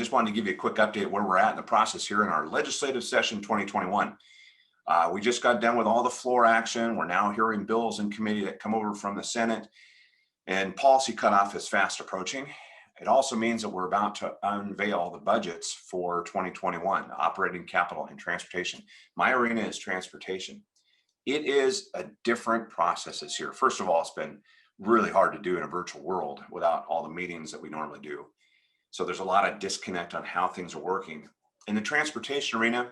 just wanted to give you a quick update where we're at in the process here in our legislative session 2021. We just got done with all the floor action. We're now hearing bills in committee that come over from the Senate, and policy cutoff is fast approaching. It also means that we're about to unveil the budgets for 2021, operating, capital, and transportation. My arena is transportation. It is a different process this year. First of all, it's been really hard to do in a virtual world without all the meetings that we normally do. So there's a lot of disconnect on how things are working. In the transportation arena,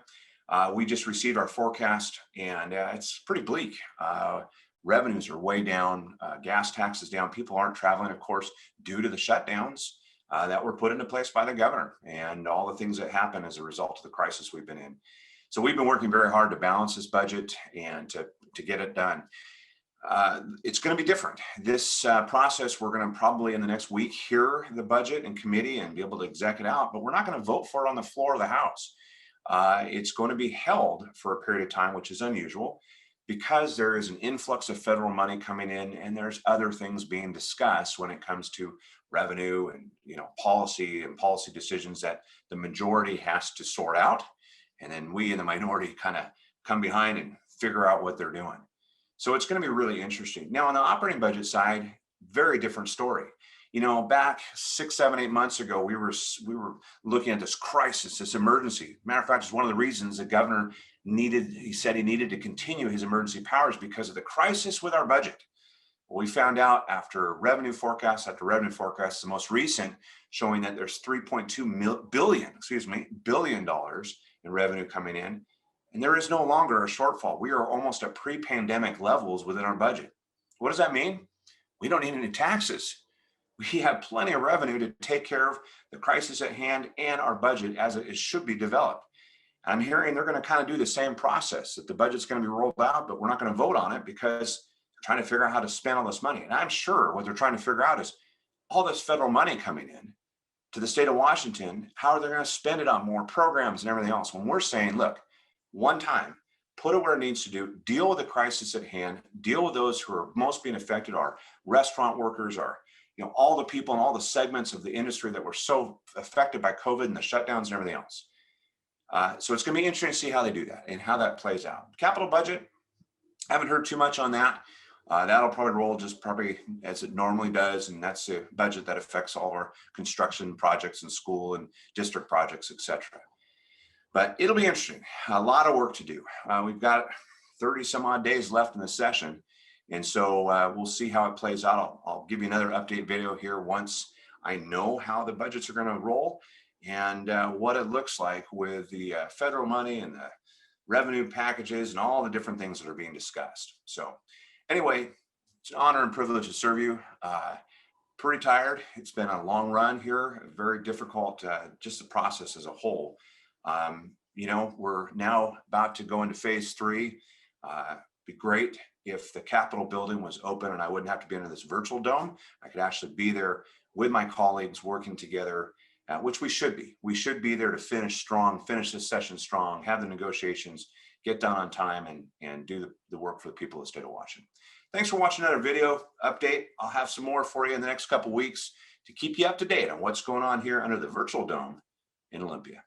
we just received our forecast, and it's pretty bleak. Revenues are way down, gas taxes down. People aren't traveling, of course, due to the shutdowns that were put into place by the governor and all the things that happen as a result of the crisis we've been in. So we've been working very hard to balance this budget and to get it done. It's going to be different. This process, we're going to probably in the next week hear the budget in committee and be able to exec it out, but we're not going to vote for it on the floor of the House. It's going to be held for a period of time, which is unusual because there is an influx of federal money coming in, and there's other things being discussed when it comes to revenue and policy and policy decisions that the majority has to sort out, and then we in the minority kind of come behind and figure out what they're doing. So it's going to be really interesting. Now, on the operating budget side, very different story. Back 6, 7, 8 months ago, we were looking at this crisis, this emergency. Matter of fact, it's one of the reasons the governor he said he needed to continue his emergency powers because of the crisis with our budget. Well, we found out after revenue forecast, the most recent, showing that there's $3.2 billion in revenue coming in. And there is no longer a shortfall. We are almost at pre-pandemic levels within our budget. What does that mean? We don't need any taxes. We have plenty of revenue to take care of the crisis at hand and our budget as it should be developed. I'm hearing they're going to kind of do the same process, that the budget's going to be rolled out, but we're not going to vote on it because they're trying to figure out how to spend all this money. And I'm sure what they're trying to figure out is all this federal money coming in to the state of Washington, how are they going to spend it on more programs and everything else? When we're saying, look, one time, put it where it needs to do, deal with the crisis at hand, deal with those who are most being affected, our restaurant workers, our all the people and all the segments of the industry that were so affected by COVID and the shutdowns and everything else. So it's going to be interesting to see how they do that and how that plays out. Capital budget, I haven't heard too much on that. That'll probably roll just as it normally does, and that's the budget that affects all our construction projects in school and district projects, etc. But it'll be interesting. A lot of work to do. We've got 30 some odd days left in the session. And so we'll see how it plays out. I'll give you another update video here once I know how the budgets are going to roll and what it looks like with the federal money and the revenue packages and all the different things that are being discussed. So anyway, it's an honor and privilege to serve you. Pretty tired. It's been a long run here, very difficult, just the process as a whole. We're now about to go into phase 3. Be great if the Capitol building was open and I wouldn't have to be under this virtual dome. I could actually be there with my colleagues working together, which we should be. We should be there to finish this session strong, have the negotiations, get done on time, and do the work for the people of the state of Washington. Thanks for watching another video update. I'll have some more for you in the next couple weeks to keep you up to date on what's going on here under the virtual dome in Olympia.